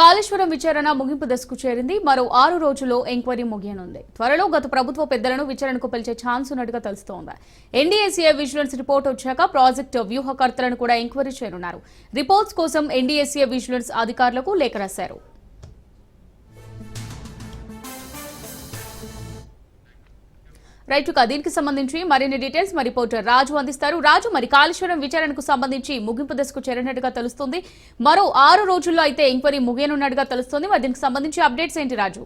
కాళేశ్వరం విచారణ ముగింపు దశకు చేరింది. మరో 6 రోజుల్లో ఎంక్వైరీ ముగియనుంది. త్వరలో గత ప్రభుత్వ పెద్దలను విచారణకు పిలిచే ఛాన్స్ ఉన్నట్టుగా తెలుస్తోంది. ఎన్డీఏసీఏ విజిలెన్స్ రిపోర్ట్ వచ్చాక ప్రాజెక్టు వ్యూహకర్తలను కూడా ఎంక్వైరీ చేయనున్నారు. రిపోర్ట్స్ కోసం ఎన్డీఏసీఏ విజిలెన్స్ అధికారులకు లేఖ రాశారు. రైట్, దీనికి సంబంధించి మరిన్ని డీటెయిల్స్ మా రిపోర్టర్ రాజు అందిస్తారు. రాజు, మరి కాళేశ్వరం విచారణకు సంబంధించి ముగింపు దశకు చేరినట్టుగా తెలుస్తుంది. మరో 6 రోజుల్లో అయితే ఎంక్వైరీ ముగియనున్నట్టుగా తెలుస్తుంది. మరి దీనికి సంబంధించి అప్డేట్స్ ఏంటి రాజు?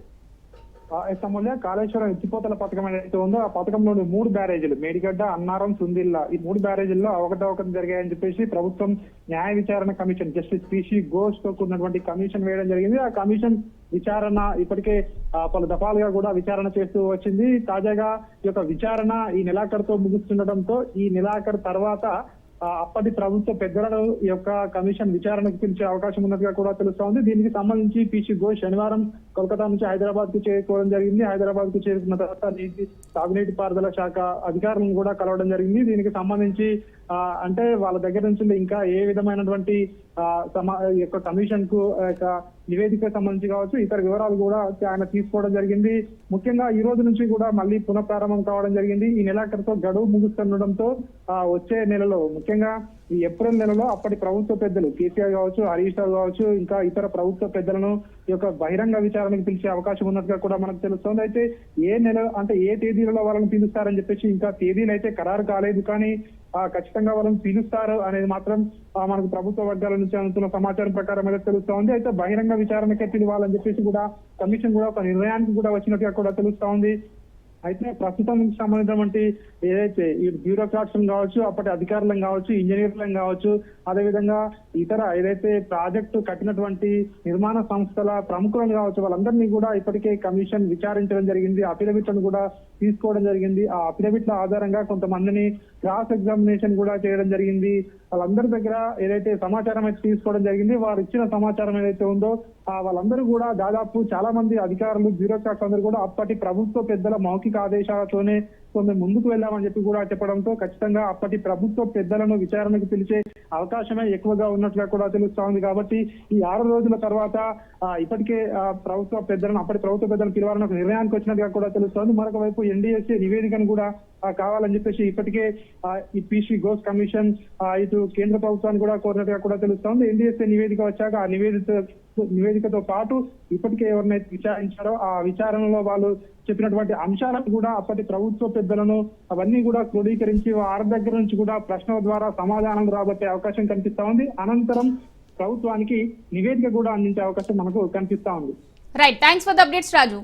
కాళేశ్వరం ఎత్తిపోతల పథకం ఏదైతే ఉందో ఆ పథకంలోని 3 బ్యారేజీలు మేడిగడ్డ, అన్నారం, సుందిల్లా ఈ 3 బ్యారేజీల్లో అవకతవకలు జరిగాయని చెప్పేసి ప్రభుత్వం న్యాయ విచారణ కమిషన్ జస్టిస్ పిసి ఘోష్ తో కూడినటువంటి కమిషన్ వేయడం జరిగింది. ఆ కమిషన్ విచారణ ఇప్పటికే పలు దఫాలుగా కూడా విచారణ చేస్తూ వచ్చింది. తాజాగా ఈ యొక్క విచారణ ఈ నెలాఖరుతో ముగుస్తుండటంతో ఈ నెలాఖరు తర్వాత అప్పటి ప్రభుత్వ పెద్దలను ఈ యొక్క కమిషన్ విచారణకు పిలిచే అవకాశం ఉన్నట్టుగా కూడా తెలుస్తోంది. దీనికి సంబంధించి పిసి ఘోష్ శనివారం కోల్కతా నుంచి హైదరాబాద్ కు చేరుకోవడం జరిగింది. హైదరాబాద్ కు చేరుకున్న తర్వాత సాగునీటి పారుదల శాఖ అధికారులను కూడా కలవడం జరిగింది. దీనికి సంబంధించి అంటే వాళ్ళ దగ్గర నుంచి ఇంకా ఏ విధమైనటువంటి యొక్క కమిషన్ కు నివేదిక సంబంధించి కావచ్చు ఇతర వివరాలు కూడా ఆయన తీసుకోవడం జరిగింది. ముఖ్యంగా ఈ రోజు నుంచి కూడా మళ్ళీ పునఃప్రారంభం కావడం జరిగింది. ఈ నెలాఖరుతో గడువు ముగుస్తుండటంతో వచ్చే నెలలో ముఖ్యంగా ఈ ఏప్రిల్ నెలలో అప్పటి ప్రభుత్వ పెద్దలు కేసీఆర్ కావచ్చు, హరీష్ రావు కావచ్చు, ఇంకా ఇతర ప్రభుత్వ పెద్దలను ఈ యొక్క బహిరంగ విచారణకు పిలిచే అవకాశం ఉన్నట్టుగా కూడా మనకు తెలుస్తోంది. అయితే ఏ నెల అంటే ఏ తేదీలలో వాళ్ళని పిలుస్తారని చెప్పేసి ఇంకా తేదీలు అయితే ఖరారు కాలేదు. కానీ ఖచ్చితంగా వాళ్ళని పిలుస్తారు అనేది మాత్రం మనకు ప్రభుత్వ వర్గాల నుంచి అందుతున్న సమాచారం ప్రకారం అయితే తెలుస్తోంది. అయితే బహిరంగ విచారణకే పిలవాలని చెప్పేసి కూడా కమిషన్ కూడా ఒక నిర్ణయానికి కూడా వచ్చినట్టుగా కూడా తెలుస్తోంది. అయితే ప్రస్తుతం సంబంధించినటువంటి ఏదైతే ఈ బ్యూరోక్రాట్స్ కావచ్చు, అప్పటి అధికారులను కావచ్చు, ఇంజనీర్లను కావచ్చు, అదేవిధంగా ఇతర ఏదైతే ప్రాజెక్టు కట్టినటువంటి నిర్మాణ సంస్థల ప్రముఖులను కావచ్చు, వాళ్ళందరినీ కూడా ఇప్పటికే కమిషన్ విచారించడం జరిగింది. అఫిడవిట్లను కూడా తీసుకోవడం జరిగింది. ఆ అఫిడవిట్ల ఆధారంగా కొంతమందిని క్రాస్ ఎగ్జామినేషన్ కూడా చేయడం జరిగింది. వాళ్ళందరి దగ్గర ఏదైతే సమాచారం అయితే తీసుకోవడం జరిగింది. వారు ఇచ్చిన సమాచారం ఏదైతే ఉందో వాళ్ళందరూ కూడా దాదాపు చాలా మంది అధికారులు, బ్యూరోక్రాట్స్ అందరూ కూడా అప్పటి ప్రభుత్వ పెద్దల మౌఖిక ఆదేశాలతోనే మేము ముందుకు వెళ్దామని చెప్పి కూడా చెప్పడంతో ఖచ్చితంగా అప్పటి ప్రభుత్వ పెద్దలను విచారణకు పిలిచే అవకాశమే ఎక్కువగా ఉన్నట్లుగా కూడా తెలుస్తోంది. కాబట్టి ఈ 6 రోజుల తర్వాత ఇప్పటికే ప్రభుత్వ పెద్దలను అప్పటి ప్రభుత్వ పెద్దలను పిలవాలని ఒక నిర్ణయానికి వచ్చినట్టుగా కూడా తెలుస్తోంది. మరొక వైపు ఎన్డీఎస్ఏ నివేదికను కూడా కావాలని చెప్పేసి ఇప్పటికే ఈ పిసి ఘోష్ కమిషన్ ఇటు కేంద్ర ప్రభుత్వాన్ని కూడా కోరినట్టుగా కూడా తెలుస్తోంది. ఎన్డీఎస్ఏ నివేదిక వచ్చాక ఆ నివేదికతో పాటు ఇప్పటికే ఎవరినైతే విచారించారో ఆ విచారణలో వాళ్ళు చెప్పినటువంటి అంశాలను కూడా అప్పటి ప్రభుత్వ పెద్దలను అవన్నీ కూడా క్రోడీకరించి వారి దగ్గర నుంచి కూడా ప్రశ్నల ద్వారా సమాధానం రాబట్టే అవకాశం కనిపిస్తా ఉంది. అనంతరం ప్రభుత్వానికి నివేదిక కూడా అందించే అవకాశం మనకు కనిపిస్తా ఉంది. Right, thanks for the updates Raju.